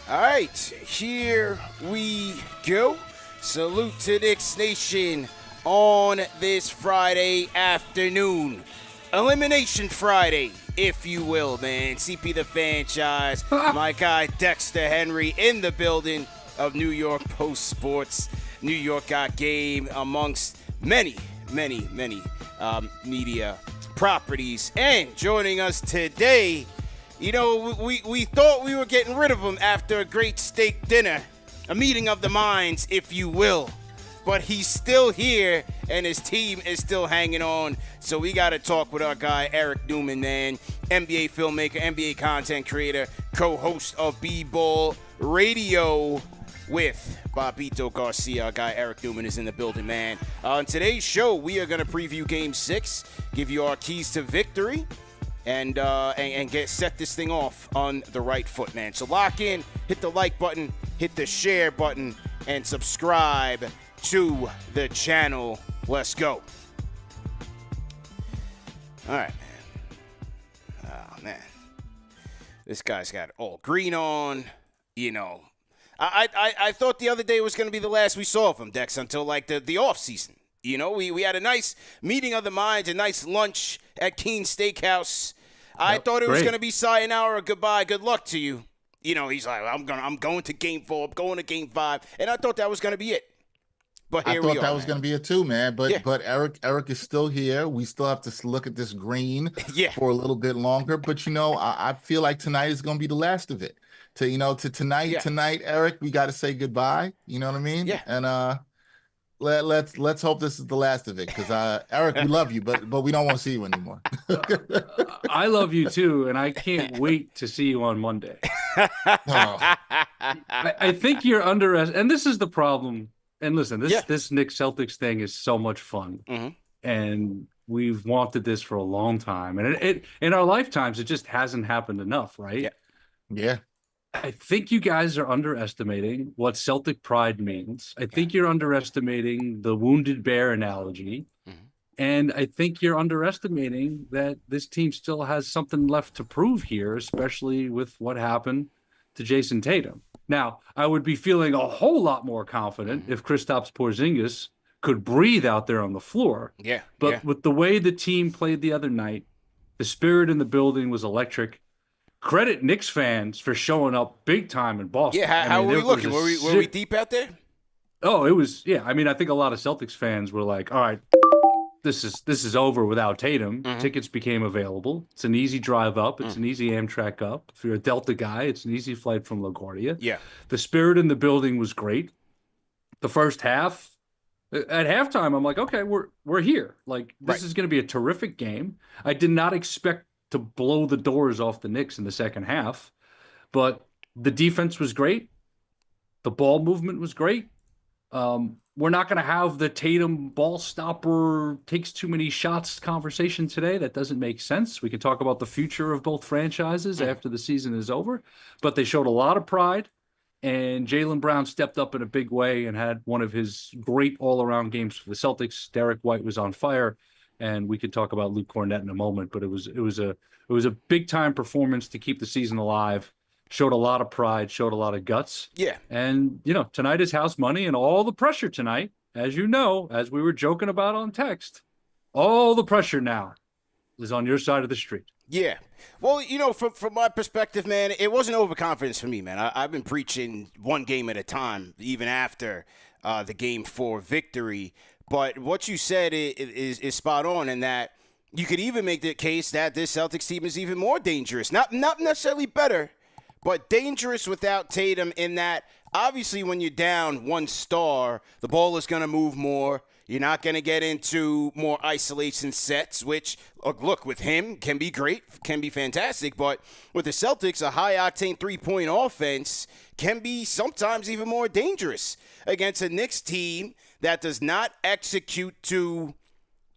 All right, here we go. Salute to Knicks Nation on this Friday afternoon. Elimination Friday, if you will, man. CP the Franchise, my guy Dexter Henry in the building of New York Post Sports. New York got game amongst many media properties. And joining us today, you know, we thought we were getting rid of him after a great steak dinner, a meeting of the minds, if you will. But he's still here, and his team is still hanging on. So we got to talk with our guy, Eric Newman, man. NBA filmmaker, NBA content creator, co-host of B-Ball Radio with Bobito Garcia. Our guy, Eric Newman, is in the building, man. On today's show, we are going to preview Game 6, give you our keys to victory, and set this thing off on the right foot, man. So lock in, hit the like button, hit the share button, and subscribe to the channel. Let's go. All right, man. Oh, man. This guy's got all green on, you know. I thought the other day was going to be the last we saw of him, Dex, until, like, the off season. You know, we had a nice meeting of the minds, a nice lunch at Keen's Steakhouse. I thought it was going to be sayonara or goodbye, good luck to you. You know, he's like, I'm going to Game 4, I'm going to Game 5, and I thought that was going to be it. But here we are. I thought that was going to be it too, man. But Eric is still here. We still have to look at this green for a little bit longer. But you know, I feel like tonight is going to be the last of it. Tonight, Eric, we got to say goodbye. You know what I mean? Yeah. And let's hope this is the last of it, because Eric, we love you, but we don't want to see you anymore. I love you too, and I can't wait to see you on Monday. I think you're underestimating, and this is the problem. And listen, this Knicks Celtics thing is so much fun, and we've wanted this for a long time, and it in our lifetimes it just hasn't happened enough, right? Yeah. I think you guys are underestimating what Celtic pride means. I think you're underestimating the wounded bear analogy. And I think you're underestimating that this team still has something left to prove here, especially with what happened to Jason Tatum. Now, I would be feeling a whole lot more confident if Kristaps Porzingis could breathe out there on the floor. But with the way the team played the other night, the spirit in the building was electric. Credit Knicks fans for showing up big time in Boston. Yeah, how were we looking? Were we deep out there? Oh, it was, I mean, I think a lot of Celtics fans were like, all right, this is over without Tatum. Tickets became available. It's an easy drive up. It's an easy Amtrak up. If you're a Delta guy, it's an easy flight from LaGuardia. Yeah. The spirit in the building was great. The first half, at halftime, I'm like, okay, we're here. Like, this is going to be a terrific game. I did not expect to blow the doors off the Knicks in the second half, but the defense was great. The ball movement was great. We're not going to have the Tatum ball stopper takes too many shots conversation today. That doesn't make sense. We can talk about the future of both franchises after the season is over, but they showed a lot of pride, and Jalen Brown stepped up in a big way and had one of his great all-around games for the Celtics. Derek White was on fire, and we could talk about Luke Cornett in a moment, but it was a big-time performance to keep the season alive. Showed a lot of pride, showed a lot of guts. Yeah. And, you know, tonight is house money, and all the pressure tonight, as you know, as we were joking about on text, all the pressure now is on your side of the street. Yeah. Well, you know, from my perspective, man, it wasn't overconfidence for me, man. I've been preaching one game at a time, even after the Game 4 victory. But what you said is spot on, in that you could even make the case that this Celtics team is even more dangerous. Not necessarily better, but dangerous without Tatum, in that obviously when you're down one star, the ball is going to move more. You're not going to get into more isolation sets, which, look, with him can be great, can be fantastic. But with the Celtics, a high-octane three-point offense can be sometimes even more dangerous against a Knicks team that does not execute to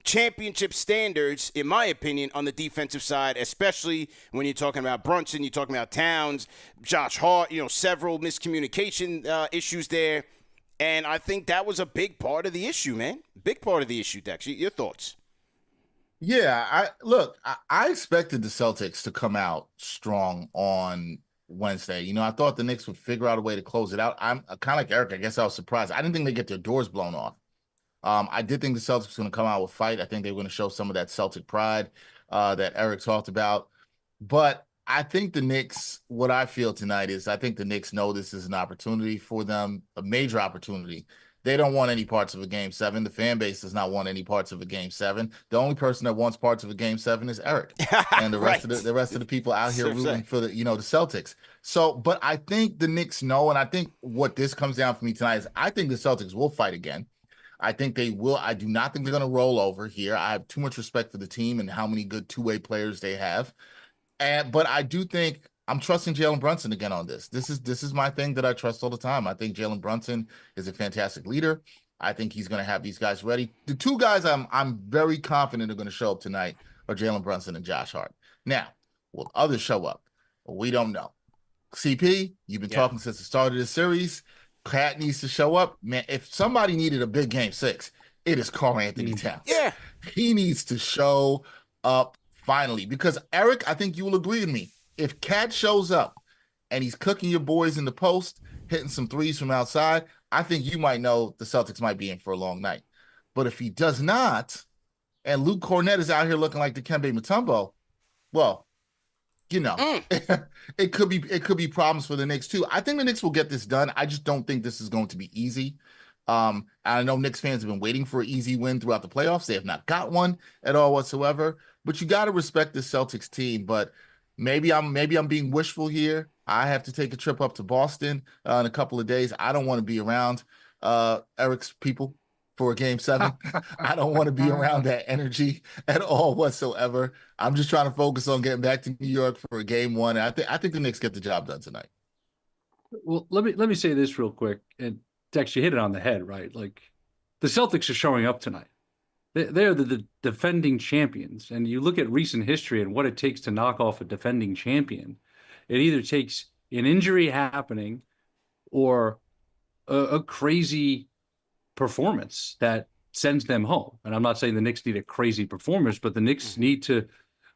championship standards, in my opinion, on the defensive side, especially when you're talking about Brunson, you're talking about Towns, Josh Hart, you know, several miscommunication issues there. And I think that was a big part of the issue, man. Big part of the issue, Dex. Your thoughts? Yeah, I expected the Celtics to come out strong on Wednesday. You know, I thought the Knicks would figure out a way to close it out. I'm kind of like Eric. I guess I was surprised. I didn't think they'd get their doors blown off. I did think the Celtics were going to come out with a fight. I think they were going to show some of that Celtic pride that Eric talked about. But I think the Knicks, what I feel tonight is I think the Knicks know this is an opportunity for them, a major opportunity. They don't want any parts of a Game 7. The fan base does not want any parts of a Game 7. The only person that wants parts of a Game 7 is Eric, and the rest of the rest of the people out here rooting for the the Celtics. So, but I think the Knicks know, and I think what this comes down for me tonight is I think the Celtics will fight again. I think they will. I do not think they're going to roll over here. I have too much respect for the team and how many good two-way players they have. But I do think I'm trusting Jalen Brunson again on this. This is my thing that I trust all the time. I think Jalen Brunson is a fantastic leader. I think he's going to have these guys ready. The two guys I'm very confident are going to show up tonight are Jalen Brunson and Josh Hart. Now, will others show up? We don't know. CP, you've been talking since the start of the series. Cat needs to show up. Man, if somebody needed a big Game 6, it is Karl Anthony Towns. Yeah. He needs to show up finally. Because, Eric, I think you will agree with me. If Cat shows up and he's cooking your boys in the post, hitting some threes from outside, I think you might know the Celtics might be in for a long night. But if he does not, and Luke Cornett is out here looking like Dikembe Mutombo, well, it could be problems for the Knicks too. I think the Knicks will get this done. I just don't think this is going to be easy. I know Knicks fans have been waiting for an easy win throughout the playoffs. They have not got one at all whatsoever. But you got to respect the Celtics team. But maybe I'm being wishful here. I have to take a trip up to Boston in a couple of days. I don't want to be around Eric's people for a Game 7. I don't want to be around that energy at all whatsoever. I'm just trying to focus on getting back to New York for a Game 1. And I think the Knicks get the job done tonight. Well, let me say this real quick, and Dex, you hit it on the head, right? Like, the Celtics are showing up tonight. They're the defending champions, and you look at recent history and what it takes to knock off a defending champion. It either takes an injury happening or a crazy performance that sends them home. And I'm not saying the Knicks need a crazy performance, but the Knicks need to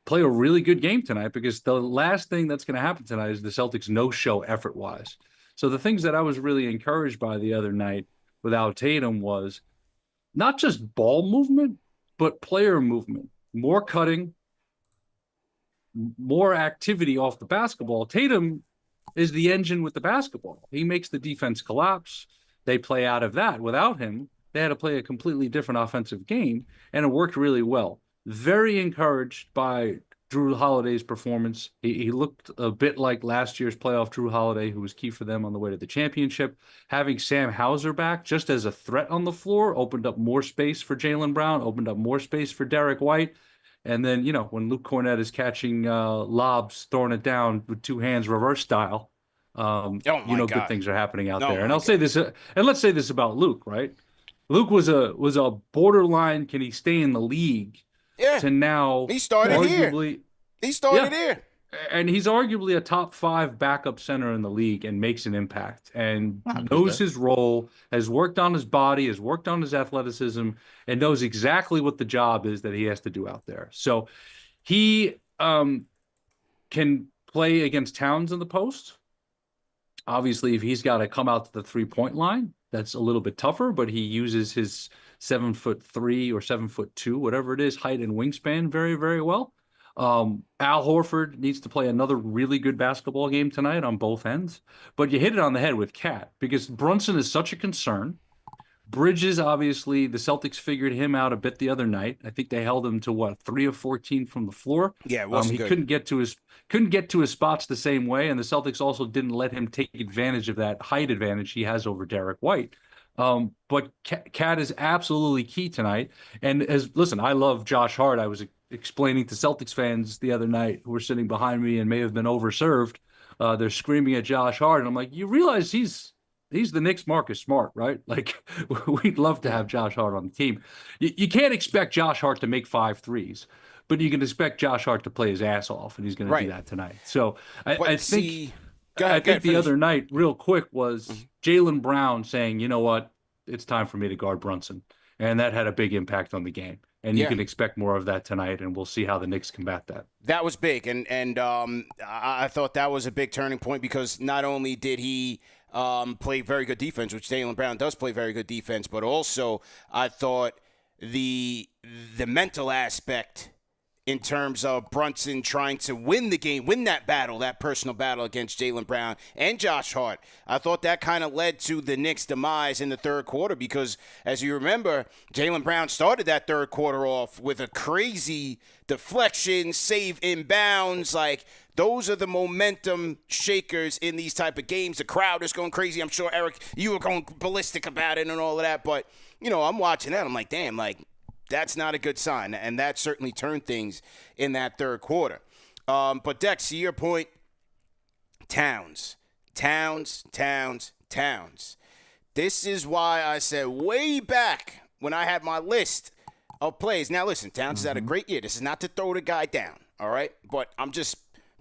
play a really good game tonight, because the last thing that's going to happen tonight is the Celtics no-show effort-wise. So the things that I was really encouraged by the other night without Tatum was not just ball movement, but player movement, more cutting, more activity off the basketball. Tatum is the engine with the basketball. He makes the defense collapse. They play out of that. Without him, they had to play a completely different offensive game, and it worked really well. Very encouraged by Drew Holiday's performance. He looked a bit like last year's playoff Drew Holiday, who was key for them on the way to the championship. Having Sam Hauser back just as a threat on the floor opened up more space for Jaylen Brown, opened up more space for Derek White. And then, when Luke Cornett is catching lobs, throwing it down with two hands, reverse style, good things are happening out there. And I'll say this, and let's say this about Luke, right? Luke was a borderline, can he stay in the league? Yeah. To now, he started here. He started here. And he's arguably a top 5 backup center in the league and makes an impact and knows his role, has worked on his body, has worked on his athleticism, and knows exactly what the job is that he has to do out there. So he can play against Towns in the post. Obviously, if he's got to come out to the 3-point line, that's a little bit tougher, but he uses his 7'3" or 7'2", whatever it is, height and wingspan very, very well. Al Horford needs to play another really good basketball game tonight on both ends. But you hit it on the head with Cat, because Brunson is such a concern. Bridges, obviously, the Celtics figured him out a bit the other night. I think they held him to 3 of 14 from the floor. Yeah, it wasn't he good. couldn't get to his spots the same way, and the Celtics also didn't let him take advantage of that height advantage he has over Derek White. But Cat is absolutely key tonight. And listen, I love Josh Hart. I was explaining to Celtics fans the other night who were sitting behind me and may have been overserved. They're screaming at Josh Hart, and I'm like, you realize he's the Knicks' Marcus Smart, right? Like, we'd love to have Josh Hart on the team. You can't expect Josh Hart to make 5 threes, but you can expect Josh Hart to play his ass off, and he's going to do that tonight. So I think the other night, real quick, was Jaylen Brown saying, you know what, it's time for me to guard Brunson. And that had a big impact on the game. and you can expect more of that tonight, and we'll see how the Knicks combat that. That was big, and I thought that was a big turning point because not only did he play very good defense, which Jalen Brown does play very good defense, but also I thought the mental aspect in terms of Brunson trying to win the game, win that battle, that personal battle against Jalen Brown and Josh Hart. I thought that kind of led to the Knicks' demise in the third quarter because, as you remember, Jalen Brown started that third quarter off with a crazy deflection, save inbounds. Like, those are the momentum shakers in these type of games. The crowd is going crazy. I'm sure, Eric, you were going ballistic about it and all of that. But, I'm watching that. I'm like, damn, that's not a good sign, and that certainly turned things in that third quarter. But, Dex, to your point, Towns. This is why I said way back when I had my list of plays. Now, listen, Towns has had a great year. This is not to throw the guy down, all right? But I'm just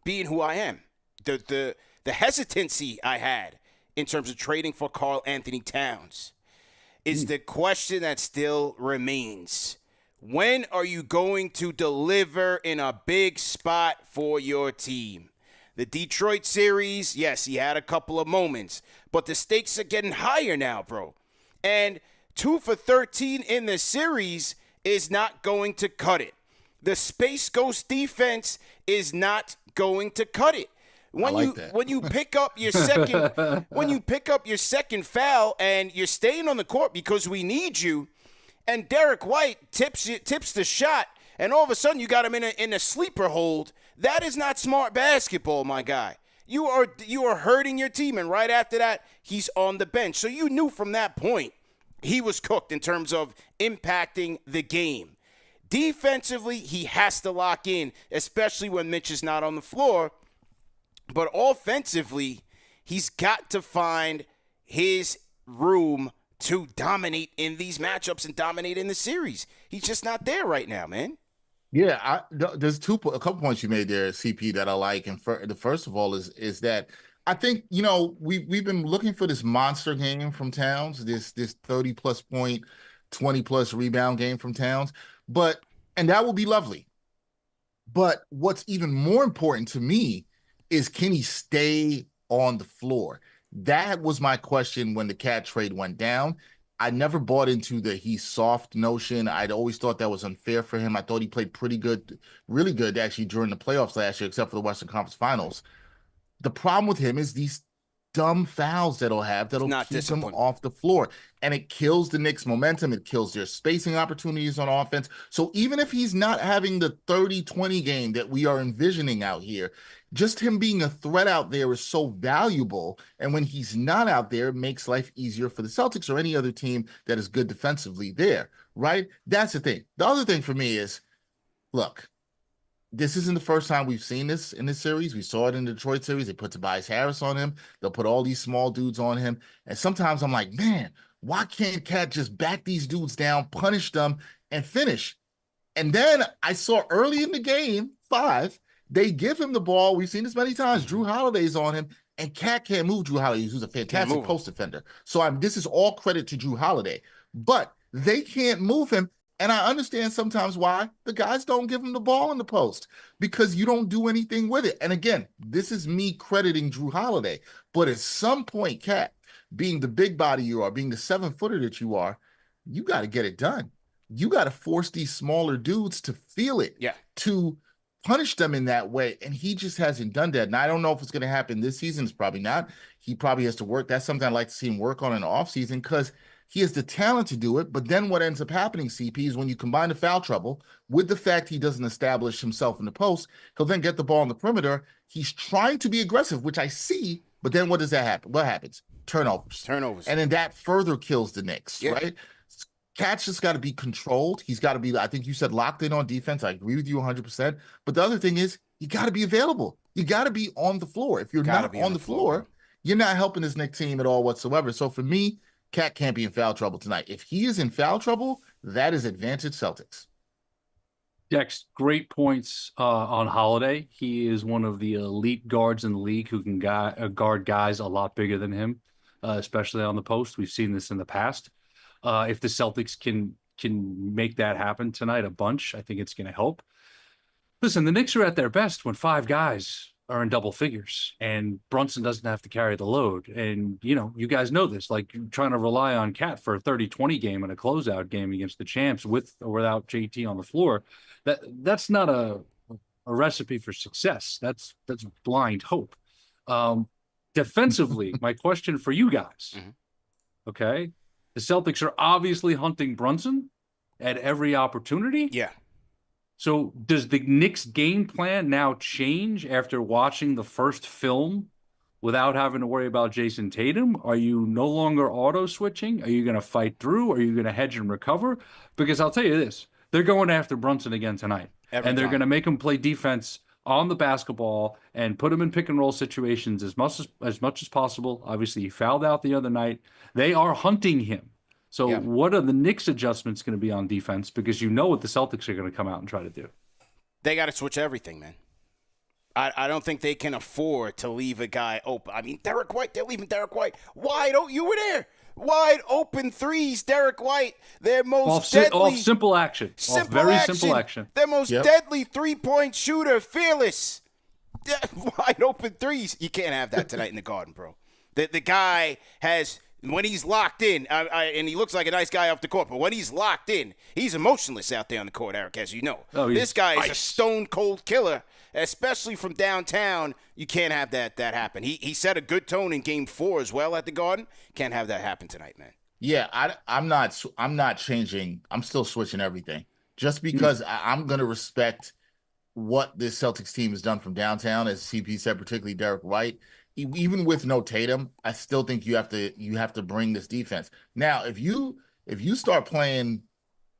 being who I am. The hesitancy I had in terms of trading for Karl Anthony Towns is the question that still remains. When are you going to deliver in a big spot for your team? The Detroit series, yes, he had a couple of moments, but the stakes are getting higher now, bro. And 2 for 13 in the series is not going to cut it. The Space Ghost defense is not going to cut it. When you pick up your second foul and you're staying on the court because we need you, and Derek White tips the shot, and all of a sudden you got him in a sleeper hold. That is not smart basketball, my guy. You are hurting your team, and right after that, he's on the bench. So you knew from that point he was cooked in terms of impacting the game. Defensively, he has to lock in, especially when Mitch is not on the floor. But offensively, he's got to find his room to dominate in these matchups and dominate in the series. He's just not there right now, man. Yeah, there's a couple points you made there, CP, that I like. And the first of all is that I think, we've been looking for this monster game from Towns, this 30-plus point, 20-plus rebound game from Towns. And that will be lovely. But what's even more important to me is, can he stay on the floor? That was my question when the Cat trade went down. I never bought into the he's soft notion. I'd always thought that was unfair for him. I thought he played pretty good, really good, actually, during the playoffs last year, except for the Western Conference Finals. The problem with him is these dumb fouls that'll keep him off the floor. And it kills the Knicks' momentum. It kills their spacing opportunities on offense. So even if he's not having the 30-20 game that we are envisioning out here, just him being a threat out there is so valuable. And when he's not out there, it makes life easier for the Celtics or any other team that is good defensively there, right? That's the thing. The other thing for me is, look, this isn't the first time we've seen this in this series. We saw it in the Detroit series. They put Tobias Harris on him. They'll put all these small dudes on him. And sometimes I'm like, man, why can't Cat just back these dudes down, punish them, and finish? And then I saw early in the game, 5, they give him the ball. We've seen this many times. Drew Holiday's on him, and Cat can't move Drew Holiday, who's a fantastic post defender. So this is all credit to Drew Holiday. But they can't move him. And I understand sometimes why the guys don't give him the ball in the post, because you don't do anything with it. And again, this is me crediting Drew Holiday. But at some point, Cat, being the big body you are, being the 7-footer that you are, you got to get it done. You got to force these smaller dudes to feel it, to punish them in that way. And he just hasn't done that. And I don't know if it's going to happen this season. It's probably not. He probably has to work. That's something I'd like to see him work on in the offseason, because he has the talent to do it. But then what ends up happening, CP, is when you combine the foul trouble with the fact he doesn't establish himself in the post, he'll then get the ball on the perimeter. He's trying to be aggressive, which I see, but then what does that happen? What happens? Turnovers. And then that further kills the Knicks, right? Cat's just got to be controlled. He's got to be, I think you said, locked in on defense. I agree with you 100%. But the other thing is, you got to be available. You got to be on the floor. If you're not on the floor, you're not helping this Knicks team at all whatsoever. So for me, Cat can't be in foul trouble tonight. If he is in foul trouble, that is advantage Celtics. Dex, great points on Holiday. He is one of the elite guards in the league who can guard guys a lot bigger than him, especially on the post. We've seen this in the past. If the Celtics can can make that happen tonight a bunch. I think it's going to help. Listen, the Knicks are at their best when 5 guys are in double figures and Brunson doesn't have to carry the load. And, you guys know this, like you're trying to rely on Cat for a 30-20 game and a closeout game against the champs with or without JT on the floor. That's not a recipe for success. That's blind hope. Defensively, my question for you guys, okay? The Celtics are obviously hunting Brunson at every opportunity. Yeah. So does the Knicks game plan now change after watching the first film without having to worry about Jason Tatum? Are you no longer auto switching? Are you going to fight through? Are you going to hedge and recover? Because I'll tell you this, they're going after Brunson again tonight. They're going to make him play defense on the basketball and put him in pick and roll situations as much as possible. Obviously, he fouled out the other night. They are hunting him. So what are the Knicks adjustments going to be on defense? Because what the Celtics are going to come out and try to do. They got to switch everything, man. I don't think they can afford to leave a guy open. I mean, Derek White, they're leaving Derek White wide open. You were there. Wide open threes, Derek White. Their most deadly. Off simple action. Simple action. Their most deadly three-point shooter, fearless. Wide open threes. You can't have that tonight in the Garden, bro. The guy has, when he's locked in, and he looks like a nice guy off the court, but when he's locked in, he's emotionless out there on the court, Eric, as you know. This guy is a stone-cold killer, especially from downtown. You can't have that happen. He set a good tone in Game 4 as well at the Garden. Can't have that happen tonight, man. Yeah, I'm not changing. I'm still switching everything just because I'm going to respect what this Celtics team has done from downtown, as CP said, particularly Derek White. Even with no Tatum, I still think you have to bring this defense. Now, if you start playing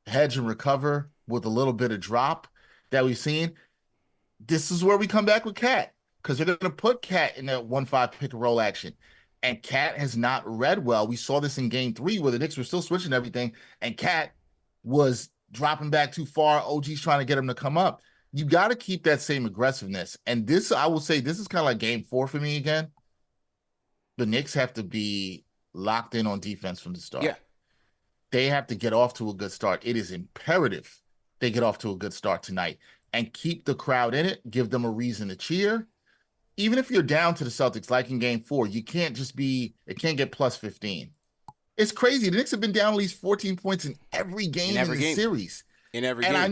hedge and recover with a little bit of drop that we've seen, this is where we come back with Cat, because they're going to put Cat in that 1-5 pick and roll action. And Cat has not read well. We saw this in Game 3 where the Knicks were still switching everything, and Cat was dropping back too far. OG's trying to get him to come up. You got to keep that same aggressiveness. And this, I will say, this is kind of like Game 4 for me again. The Knicks have to be locked in on defense from the start. Yeah. They have to get off to a good start. It is imperative they get off to a good start tonight and keep the crowd in it, give them a reason to cheer. Even if you're down to the Celtics, like in Game 4, it can't get plus 15. It's crazy. The Knicks have been down at least 14 points in every game in the series. In every game. And I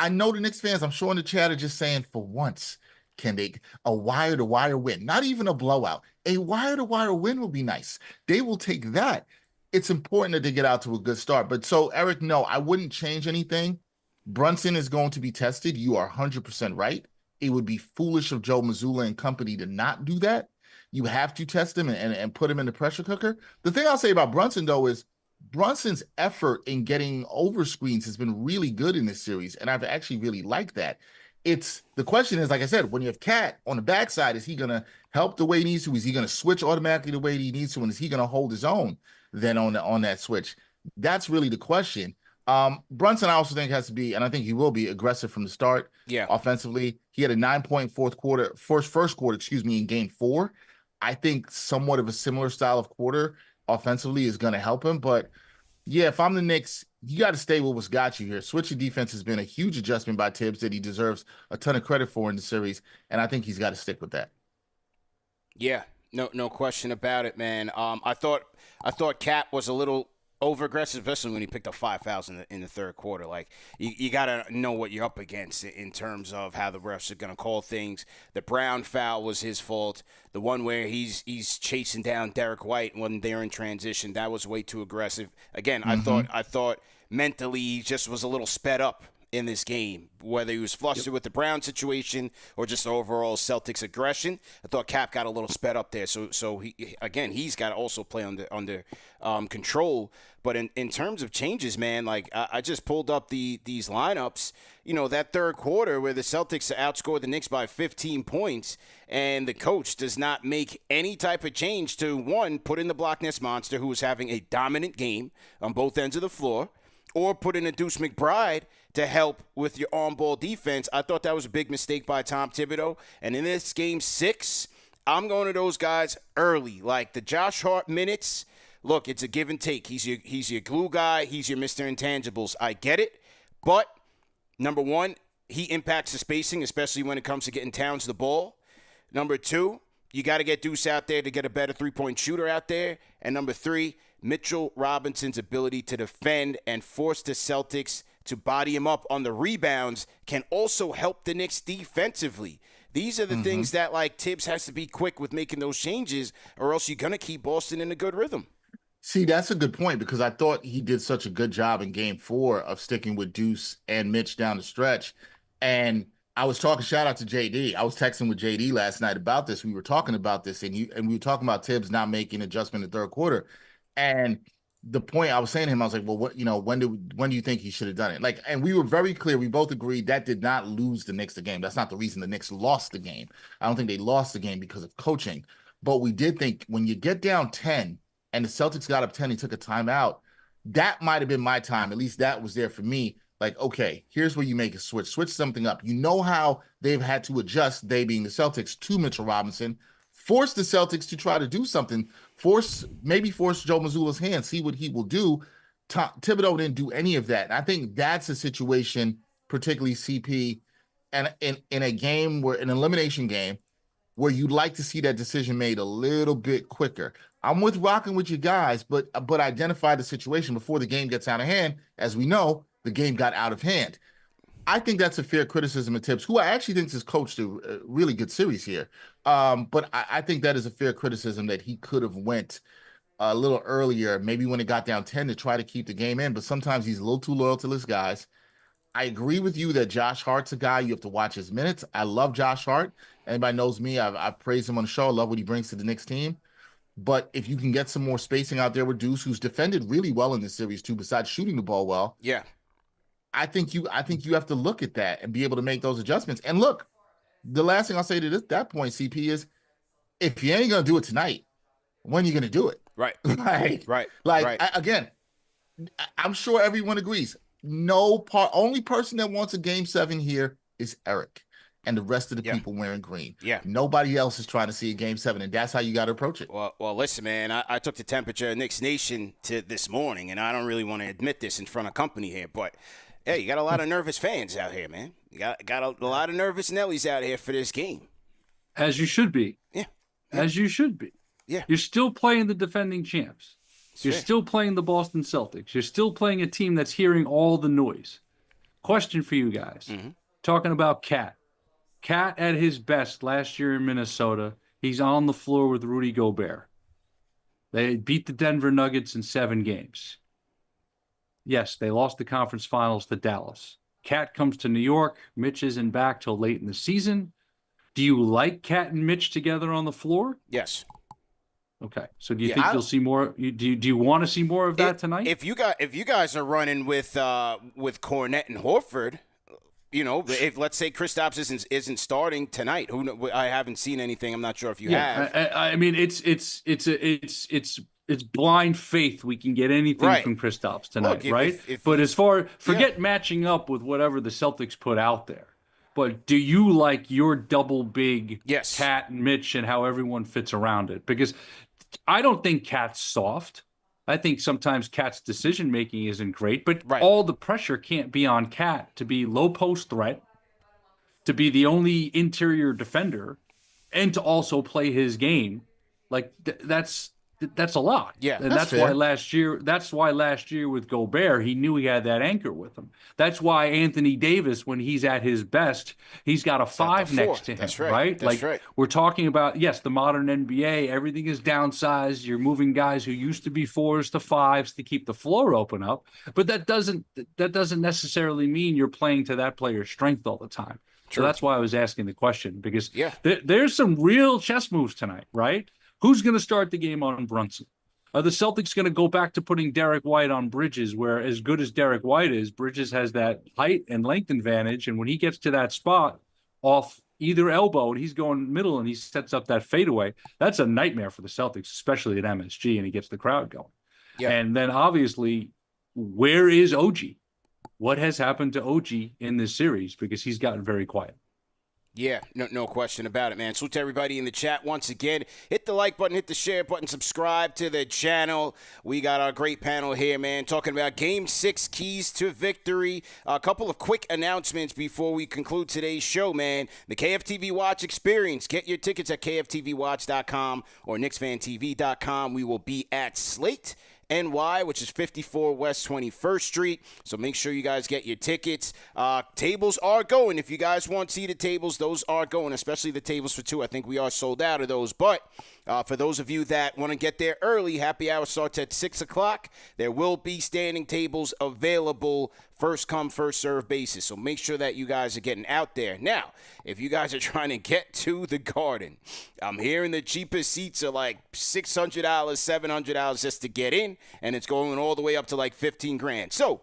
know the Knicks fans, I'm sure in the chat, are just saying, for once, can they a wire-to-wire win? Not even a blowout. A wire-to-wire win will be nice. They will take that. It's important that they get out to a good start. But so, Eric, no, I wouldn't change anything. Brunson is going to be tested. You are 100% right. It would be foolish of Joe Mazzulla and company to not do that. You have to test him and put him in the pressure cooker. The thing I'll say about Brunson, though, is Brunson's effort in getting over screens has been really good in this series, and I've actually really liked that. The question is, like I said, when you have Cat on the backside, is he going to help the way he needs to? Is he going to switch automatically the way he needs to? And is he going to hold his own then on that switch? That's really the question. Brunson, I also think, has to be, and I think he will be, aggressive from the start. Yeah. Offensively, he had a 9-point first quarter, in Game 4. I think somewhat of a similar style of quarter offensively is going to help him. But yeah, if I'm the Knicks, you got to stay with what's got you here. Switching defense has been a huge adjustment by Tibbs that he deserves a ton of credit for in the series, and I think he's got to stick with that. Yeah, no question about it, man. I thought Cat was a little over-aggressive, especially when he picked up 5 fouls in the third quarter. Like, you got to know what you're up against in terms of how the refs are going to call things. The Brown foul was his fault. The one where he's chasing down Derek White when they're in transition, that was way too aggressive. Again, I thought mentally he just was a little sped up in this game, whether he was flustered with the Brown situation or just the overall Celtics aggression. I thought Cap got a little sped up there. So he's got to also play under control. But in terms of changes, man, like I just pulled up these lineups. You know, that third quarter where the Celtics outscored the Knicks by 15 points, and the coach does not make any type of change to, one, put in the Block Ness Monster, who was having a dominant game on both ends of the floor, or put in a Deuce McBride to help with your on-ball defense. I thought that was a big mistake by Tom Thibodeau. And in this Game 6, I'm going to those guys early. Like the Josh Hart minutes look, it's a give and take. He's your glue guy. He's your Mr. Intangibles. I get it. But, number one, he impacts the spacing, especially when it comes to getting Towns the ball. Number two, you got to get Deuce out there to get a better three-point shooter out there. And number three, Mitchell Robinson's ability to defend and force the Celtics to body him up on the rebounds can also help the Knicks defensively. These are the things that, like, Tibbs has to be quick with making those changes, or else you're going to keep Boston in a good rhythm. See, that's a good point, because I thought he did such a good job in game 4 of sticking with Deuce and Mitch down the stretch. And I was talking, shout out to JD. I was texting with JD last night about this. We were talking about this, and we were talking about Tibbs not making adjustment in the third quarter. And the point I was saying to him, I was like, well, when do you think he should have done it? Like, and we were very clear. We both agreed that did not lose the Knicks the game. That's not the reason the Knicks lost the game. I don't think they lost the game because of coaching. But we did think when you get down 10 and the Celtics got up 10, he took a timeout, that might have been my time. At least that was there for me. Like, okay, here's where you make a switch something up. You know how they've had to adjust, they being the Celtics, to Mitchell Robinson, force the Celtics to try to do something, maybe force Joe Mazzulla's hand, see what he will do. Thibodeau didn't do any of that. And I think that's a situation, particularly CP, and in a game where, an elimination game, where you'd like to see that decision made a little bit quicker. I'm rocking with you guys, but identify the situation before the game gets out of hand. As we know, the game got out of hand. I think that's a fair criticism of Tibbs, who I actually think has coached a really good series here. But I think that is a fair criticism, that he could have went a little earlier, maybe when it got down 10, to try to keep the game in. But sometimes he's a little too loyal to his guys. I agree with you that Josh Hart's a guy you have to watch his minutes. I love Josh Hart. Anybody knows me. I've praised him on the show. I love what he brings to the Knicks team. But if you can get some more spacing out there with Deuce, who's defended really well in this series too, besides shooting the ball well. Yeah. I think you have to look at that and be able to make those adjustments. And look, the last thing I'll say to that point, CP, is if you ain't gonna do it tonight, when are you gonna do it? Right. Right. Again, I'm sure everyone agrees. Only person that wants a game 7 here is Eric and the rest of the people wearing green. Yeah. Nobody else is trying to see a game 7, and that's how you got to approach it. Well, listen, man, I took the temperature of Knicks Nation to this morning, and I don't really want to admit this in front of company here, but hey, you got a lot of nervous fans out here, man. You got a lot of nervous Nellies out here for this game. As you should be. Yeah. As you should be. Yeah. You're still playing the defending champs. You're still playing the Boston Celtics. You're still playing a team that's hearing all the noise. Question for you guys. Talking about Cat. Cat at his best last year in Minnesota. He's on the floor with Rudy Gobert. They beat the Denver Nuggets in 7 games. Yes, they lost the conference finals to Dallas. Cat comes to New York. Mitch isn't back till late in the season. Do you like Cat and Mitch together on the floor? Yes. Okay. So do you think you'll see more? Do you want to see more of that tonight? If you guys are running with Cornette and Horford, if let's say Kristaps isn't starting tonight, I haven't seen anything. I'm not sure if you have. I mean, it's blind faith. We can get anything from Kristaps tonight, right? But as far forget matching up with whatever the Celtics put out there. But do you like your double big Cat and Mitch and how everyone fits around it? Because I don't think Cat's soft. I think sometimes Cat's decision-making isn't great, but all the pressure can't be on Cat to be low post threat, to be the only interior defender, and to also play his game. Like, that's a lot. Yeah, and that's why last year with Gobert, he knew he had that anchor with him. That's why Anthony Davis, when he's at his best, he's got a 5 next to him. That's right. That's right. We're talking about, yes, the modern NBA, everything is downsized. You're moving guys who used to be 4s to 5s to keep the floor open up, but that doesn't necessarily mean you're playing to that player's strength all the time. True. So that's why I was asking the question, because there's some real chess moves tonight, right? Who's going to start the game on Brunson? Are the Celtics going to go back to putting Derek White on Bridges, where as good as Derek White is, Bridges has that height and length advantage, and when he gets to that spot off either elbow and he's going middle and he sets up that fadeaway, that's a nightmare for the Celtics, especially at MSG, and he gets the crowd going. Yeah. And then obviously, where is OG? What has happened to OG in this series? Because he's gotten very quiet. Yeah, no question about it, man. Salute to everybody in the chat once again. Hit the like button, hit the share button, subscribe to the channel. We got our great panel here, man, talking about Game 6 keys to victory. A couple of quick announcements before we conclude today's show, man. The KFTV Watch experience. Get your tickets at kftvwatch.com or knicksfantv.com. We will be at Slate NY, which is 54 West 21st Street. So make sure you guys get your tickets. Tables are going. If you guys want seated tables, those are going, especially the tables for two. I think we are sold out of those. But for those of you that want to get there early, happy hour starts at 6 o'clock. There will be standing tables available, first come, first serve basis. So make sure that you guys are getting out there. Now, if you guys are trying to get to the Garden, I'm hearing the cheapest seats are like $600, $700 just to get in, and it's going all the way up to like 15 grand. So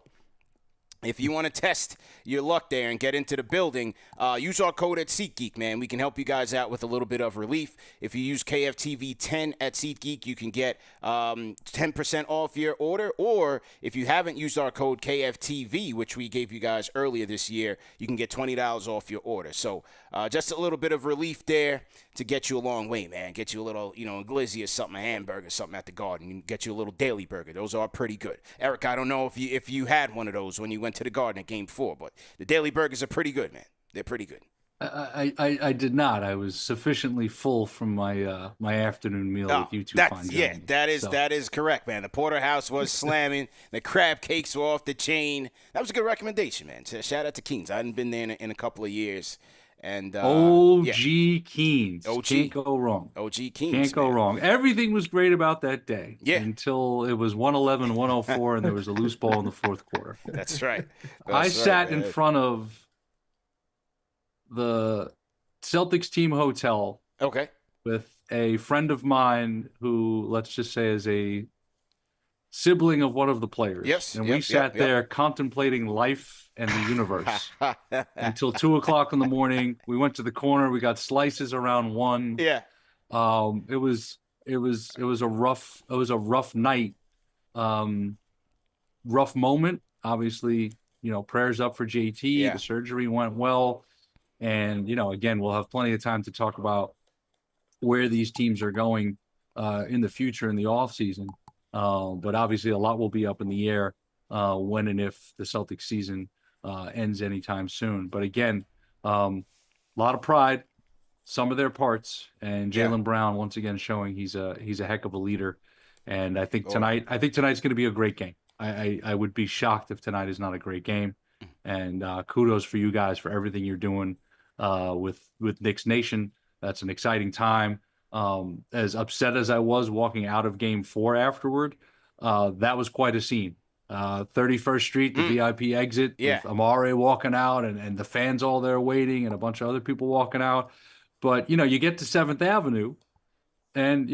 if you want to test your luck there and get into the building, use our code at SeatGeek, man. We can help you guys out with a little bit of relief. If you use KFTV10 at SeatGeek, you can get 10% off your order. Or if you haven't used our code KFTV, which we gave you guys earlier this year, you can get $20 off your order. So just a little bit of relief there to get you a long way, man. Get you a little, a glizzy or something, a hamburger, something at the Garden. Get you a little daily burger. Those are pretty good. Eric, I don't know if you had one of those when you went to the Garden at Game 4, but the daily burgers are pretty good, man. They're pretty good. I did not. I was sufficiently full from my my afternoon meal with you two fine gentlemen. Yeah, that is correct, man. The porterhouse was slamming. The crab cakes were off the chain. That was a good recommendation, man. Shout out to Keen's. I hadn't been there in a couple of years. And OG Keen's. OG. Can't go wrong. OG Keen's. Can't go wrong. Everything was great about that day. Yeah. Until it was 111-104 and there was a loose ball in the fourth quarter. That's right. I sat in front of the Celtics team hotel. Okay. With a friend of mine who, let's just say, is a sibling of one of the players. Yes. And we sat there contemplating life and the universe until 2 o'clock in the morning. We went to the corner. We got slices around 1. Yeah. It was a rough night. Rough moment. Obviously, prayers up for JT. Yeah. The surgery went well. And, again, we'll have plenty of time to talk about where these teams are going in the future in the offseason. But obviously a lot will be up in the air when and if the Celtics season ends anytime soon. But again, a lot of pride, some of their parts, and Jalen Brown once again showing he's a heck of a leader. And I think tonight's going to be a great game. I would be shocked if tonight is not a great game. And kudos for you guys for everything you're doing with Knicks Nation. That's an exciting time. As upset as I was walking out of Game 4 afterward, that was quite a scene. 31st Street, the VIP exit, with Amare walking out and the fans all there waiting and a bunch of other people walking out. But, you get to 7th Avenue and,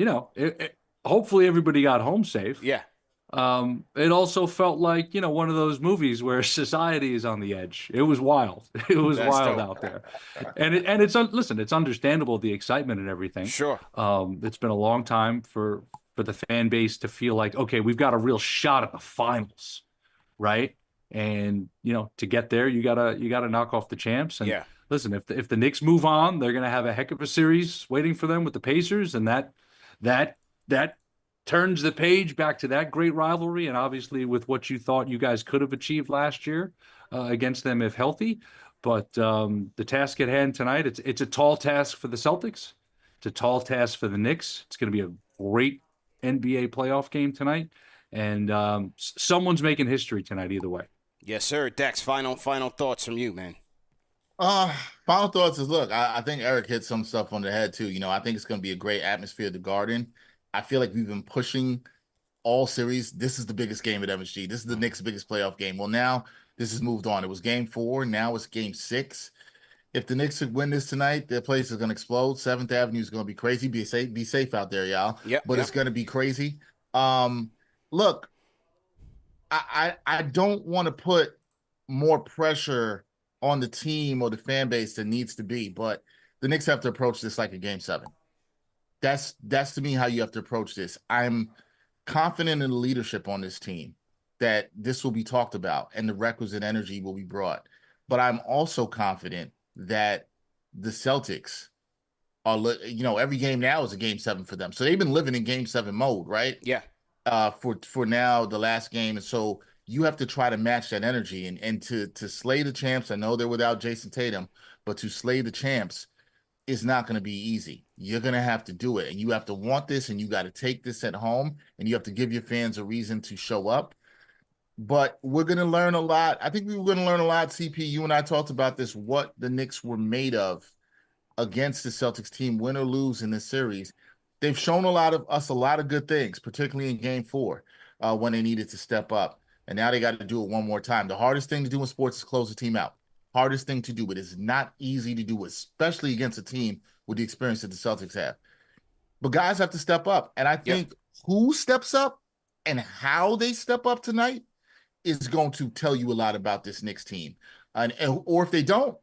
hopefully everybody got home safe. Yeah. It also felt like, one of those movies where society is on the edge. It was wild. It was wild out there. And it's it's understandable, the excitement and everything. Sure. It's been a long time for the fan base to feel like, okay, we've got a real shot at the finals, right? And, to get there, you gotta knock off the champs. And listen, if the Knicks move on, they're gonna have a heck of a series waiting for them with the Pacers, and that turns the page back to that great rivalry, and obviously with what you thought you guys could have achieved last year against them if healthy. But the task at hand tonight, it's a tall task for the Celtics. It's a tall task for the Knicks. It's going to be a great NBA playoff game tonight, and someone's making history tonight either way. Yes, sir. Dex, final thoughts from you, man. Final thoughts is, look, I think Eric hit some stuff on the head too. I think it's going to be a great atmosphere at the Garden. I feel like we've been pushing all series. This is the biggest game at MSG. This is the Knicks' biggest playoff game. Well, now this has moved on. It was Game 4. Now it's Game 6. If the Knicks win this tonight, their place is going to explode. 7th Avenue is going to be crazy. Be safe out there, y'all. But it's going to be crazy. Look, I don't want to put more pressure on the team or the fan base than needs to be, but the Knicks have to approach this like a Game 7. That's to me how you have to approach this. I'm confident in the leadership on this team that this will be talked about and the requisite energy will be brought. But I'm also confident that the Celtics are, every game now is a game 7 for them. So they've been living in game 7 mode, right? Yeah. For now, the last game. And so you have to try to match that energy and to slay the champs. I know they're without Jason Tatum, but to slay the champs is not going to be easy. You're going to have to do it, and you have to want this, and you got to take this at home, and you have to give your fans a reason to show up. But we're going to learn a lot. I think we were going to learn a lot, CP. You and I talked about this, what the Knicks were made of against the Celtics team, win or lose in this series. They've shown a lot of good things, particularly in game 4 when they needed to step up. And now they got to do it one more time. The hardest thing to do in sports is close the team out. Hardest thing to do. It is not easy to do, especially against a team with the experience that the Celtics have. But guys have to step up. And I think who steps up and how they step up tonight is going to tell you a lot about this Knicks team. Or if they don't,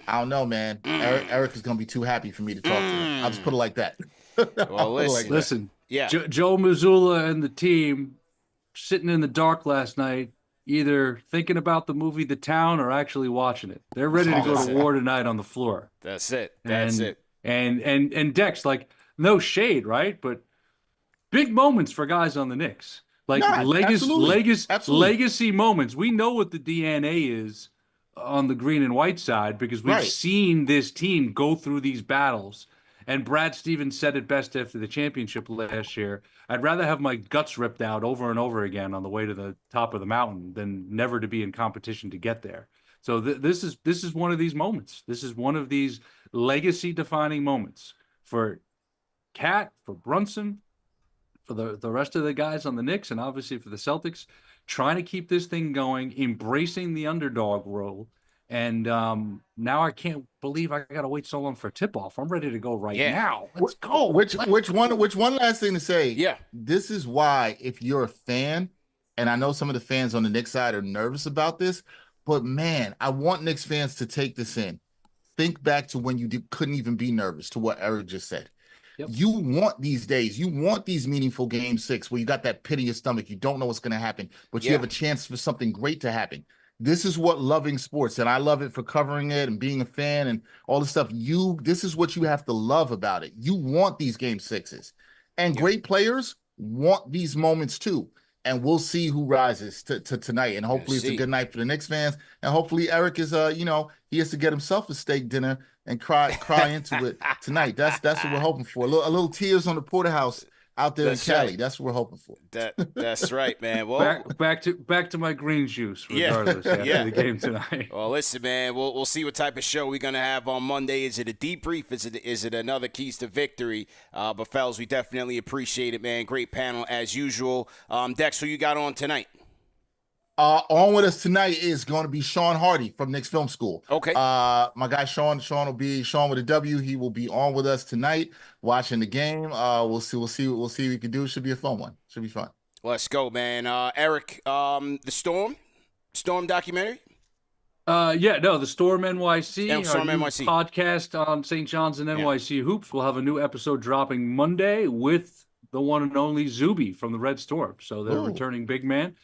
I don't know, man. Eric is going to be too happy for me to talk to him. I'll just put it like that. Well, listen. Yeah. Joe Mazzulla and the team sitting in the dark last night, either thinking about the movie The Town or actually watching it. They're ready to go to war tonight on the floor. That's it. And Dex, like, no shade, right? But big moments for guys on the Knicks. Like, legacy moments. We know what the DNA is on the green and white side because we've seen this team go through these battles. And Brad Stevens said it best after the championship last year. I'd rather have my guts ripped out over and over again on the way to the top of the mountain than never to be in competition to get there. So this is one of these moments. This is one of these legacy-defining moments for Cat, for Brunson, for the rest of the guys on the Knicks, and obviously for the Celtics, trying to keep this thing going, embracing the underdog role. And now I can't believe I got to wait so long for tip-off. I'm ready to go now. Let's go. Which one last thing to say? Yeah. This is why, if you're a fan, and I know some of the fans on the Knicks side are nervous about this, but man, I want Knicks fans to take this in. Think back to when you couldn't even be nervous, to what Eric just said. Yep. You want these days. You want these meaningful game 6 where you got that pit in your stomach. You don't know what's going to happen, but you have a chance for something great to happen. This is what loving sports, and I love it for covering it and being a fan and all this stuff. This is what you have to love about it. You want these game 6s, and great players want these moments too. And we'll see who rises to tonight. And hopefully it's a good night for the Knicks fans. And hopefully Eric is, he has to get himself a steak dinner and cry into it tonight. That's what we're hoping for. A little tears on the porterhouse out there in Cali. Right. That's what we're hoping for. That's right, man. Well, back to my green juice, regardless after the game tonight. Well, listen, man. We'll see what type of show we're gonna have on Monday. Is it a debrief? Is it another keys to victory? But fellas, we definitely appreciate it, man. Great panel as usual. Dex, who you got on tonight? On with us tonight is going to be Sean Hardy from Knicks Film School. Okay. My guy Sean will be Sean with a W. He will be on with us tonight, watching the game. We'll see what we can do. It should be a fun one. Should be fun. Let's go, man. Eric, the Storm documentary. The Storm NYC, Storm NYC podcast on St. John's and NYC Hoops. We'll have a new episode dropping Monday with the one and only Zuby from the Red Storm. So they're returning big man.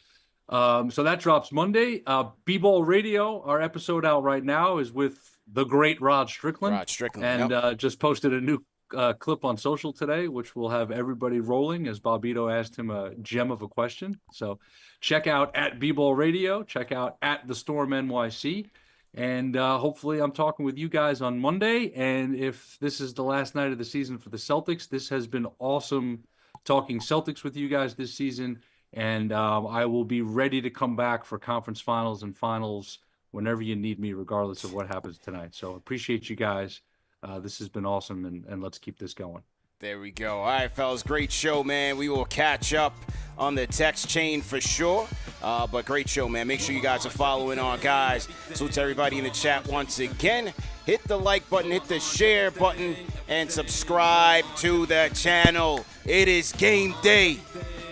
So that drops Monday. B-Ball Radio, our episode out right now is with the great Rod Strickland. And just posted a new clip on social today, which will have everybody rolling as Bobito asked him a gem of a question. So check out at B-Ball Radio, check out at the Storm NYC. And hopefully I'm talking with you guys on Monday. And if this is the last night of the season for the Celtics, this has been awesome talking Celtics with you guys this season. And I will be ready to come back for conference finals and finals whenever you need me, regardless of what happens tonight. So appreciate you guys. This has been awesome, and let's keep this going. There we go. All right, fellas, great show, man. We will catch up on the text chain for sure. But great show, man. Make sure you guys are following our guys. Salute to everybody in the chat once again. Hit the like button, hit the share button, and subscribe to the channel. It is game day.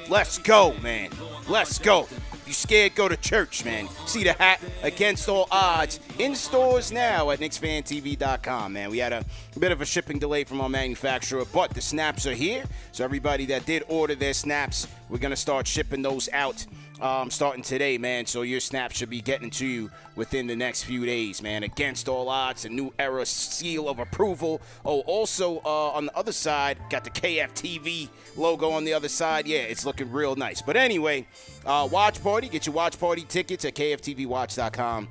Let's go, man. Let's go. If you're scared, go to church, man. See the hat against all odds in stores now at KnicksFanTV.com, man. We had a bit of a shipping delay from our manufacturer, but the snaps are here. So everybody that did order their snaps, we're going to start shipping those out starting today, man. So your snap should be getting to you within the next few days, man. Against all odds, a new era seal of approval. Oh, also on the other side, got the KFTV logo on the other side. Yeah, it's looking real nice. But anyway, watch party. Get your watch party tickets at KFTVWatch.com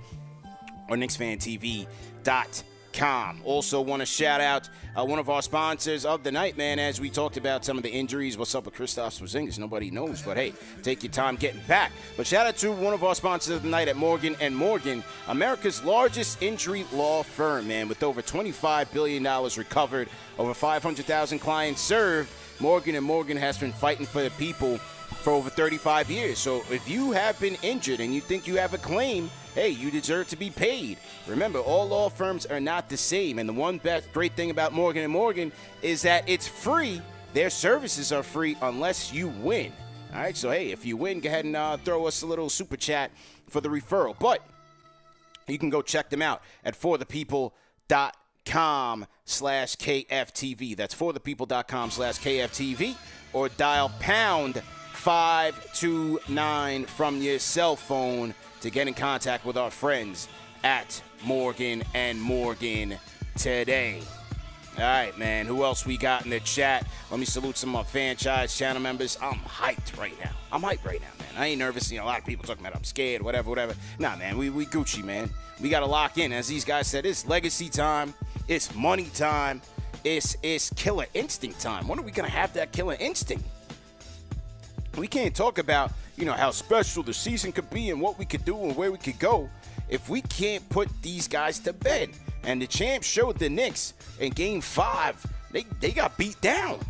or KnicksFanTV.com. Also want to shout out one of our sponsors of the night, man. As we talked about some of the injuries, what's up with Kristaps Porzingis? Nobody knows, but hey, take your time getting back. But shout out to one of our sponsors of the night at Morgan & Morgan, America's largest injury law firm, man. With over $25 billion recovered, over 500,000 clients served, Morgan & Morgan has been fighting for the people for over 35 years. So if you have been injured and you think you have a claim, hey, you deserve to be paid. Remember, all law firms are not the same. And the one great thing about Morgan & Morgan is that it's free. Their services are free unless you win. All right, so hey, if you win, go ahead and throw us a little super chat for the referral. But you can go check them out at forthepeople.com/KFTV. That's forthepeople.com/KFTV, or dial pound 529 from your cell phone to get in contact with our friends at Morgan & Morgan today. All right, man. Who else we got in the chat? Let me salute some of my franchise channel members. I'm hyped right now, man. I ain't nervous. You know, a lot of people talking about I'm scared, whatever. Nah, man. We Gucci, man. We got to lock in. As these guys said, it's legacy time. It's money time. It's killer instinct time. When are we going to have that killer instinct? We can't talk about, you know, how special the season could be and what we could do and where we could go if we can't put these guys to bed. And the champs showed the Knicks in Game 5. They got beat down.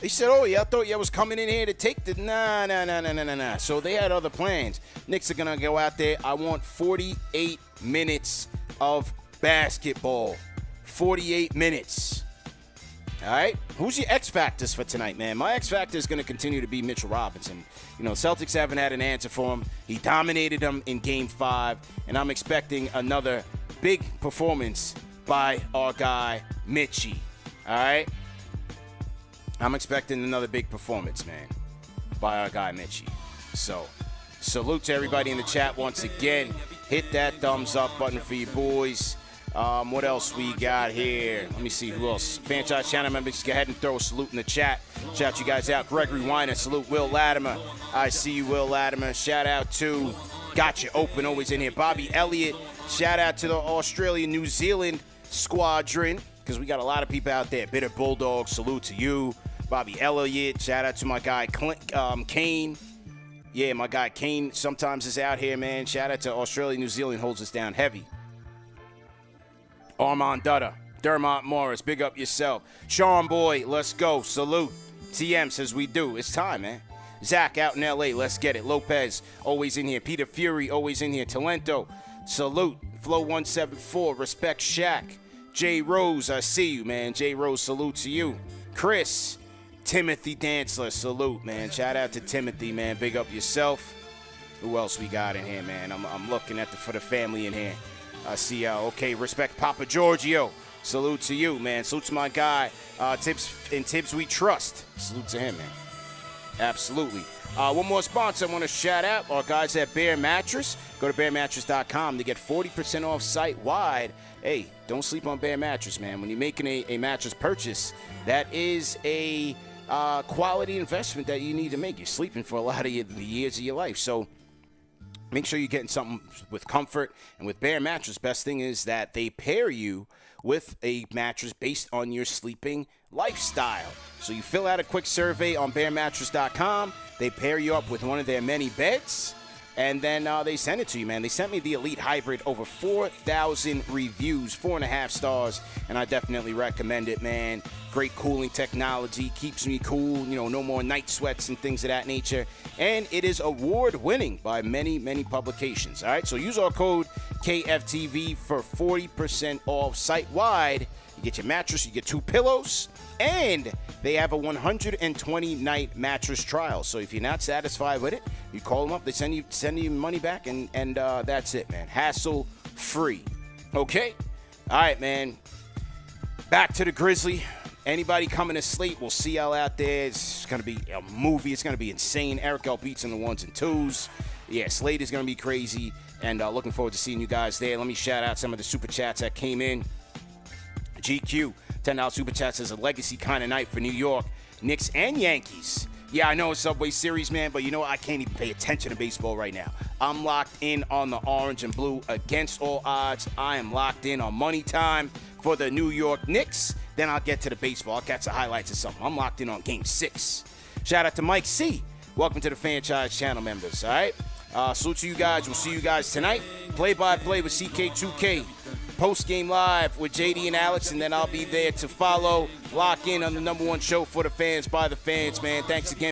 They said, oh, yeah, I thought you was coming in here to take the... Nah. So they had other plans. Knicks are going to go out there. I want 48 minutes of basketball. 48 minutes. All right, who's your X factors for tonight, man? My X factor is going to continue to be Mitchell Robinson. You know, Celtics haven't had an answer for him. He dominated them in Game 5, and I'm expecting another big performance by our guy, Mitchie. All right? I'm expecting another big performance, man, by our guy, Mitchie. So, salute to everybody in the chat once again. Hit that thumbs up button for you boys. What else we got here? Let me see who else. Franchise channel members, go ahead and throw a salute in the chat. Shout you guys out. Gregory Weiner, salute Will Latimer. I see you, Will Latimer. Shout out to Gotcha Open, always in here. Bobby Elliott. Shout out to the Australia, New Zealand squadron, because we got a lot of people out there. Bitter Bulldog, salute to you. Bobby Elliott. Shout out to my guy Kane. Yeah, my guy Kane sometimes is out here, man. Shout out to Australia, New Zealand, holds us down heavy. Armand Dutta, Dermot Morris, big up yourself. Sean Boy, let's go. Salute. TM says we do. It's time, man. Zach out in L.A., let's get it. Lopez, always in here. Peter Fury, always in here. Talento, salute. Flow 174, respect Shaq. J. Rose, I see you, man. J. Rose, salute to you. Chris, Timothy Dantzler, salute, man. Shout out to Timothy, man. Big up yourself. Who else we got in here, man? I'm looking at for the family in here. I see, okay, respect Papa Giorgio. Salute to you, man. Salute to my guy, Tibbs We Trust. Salute to him, man. Absolutely. One more sponsor I want to shout out, our guys at Bear Mattress. Go to bearmattress.com to get 40% off site-wide. Hey, don't sleep on Bear Mattress, man. When you're making a mattress purchase, that is a quality investment that you need to make. You're sleeping for a lot of the years of your life, so make sure you're getting something with comfort. And with Bear Mattress, best thing is that they pair you with a mattress based on your sleeping lifestyle. So you fill out a quick survey on bearmattress.com. They pair you up with one of their many beds, and then they send it to you, man. They sent me the Elite Hybrid, over 4,000 reviews, 4.5 stars, and I definitely recommend it, man. Great cooling technology, keeps me cool, you know, no more night sweats and things of that nature. And it is award-winning by many, many publications, all right? So use our code KFTV for 40% off site-wide. You get your mattress, you get 2 pillows, and they have a 120-night mattress trial. So if you're not satisfied with it, you call them up, they send you money back, and that's it, man. Hassle-free. Okay? All right, man. Back to the Grizzly. Anybody coming to Slate, we'll see y'all out there. It's going to be a movie. It's going to be insane. Eric L. beats in the 1s and 2s. Yeah, Slate is going to be crazy, and looking forward to seeing you guys there. Let me shout out some of the Super Chats that came in. GQ, $10 Super Chats says a legacy kind of night for New York, Knicks, and Yankees. Yeah, I know it's Subway Series, man, but you know what? I can't even pay attention to baseball right now. I'm locked in on the orange and blue against all odds. I am locked in on money time for the New York Knicks. Then I'll get to the baseball. I'll catch the highlights or something. I'm locked in on Game 6. Shout out to Mike C. Welcome to the Franchise channel members, all right? Salute to you guys. We'll see you guys tonight. Play-by-play with CK2K. Post-game live with JD and Alex, and then I'll be there to follow. Lock in on the #1 show for the fans, by the fans, man. Thanks again.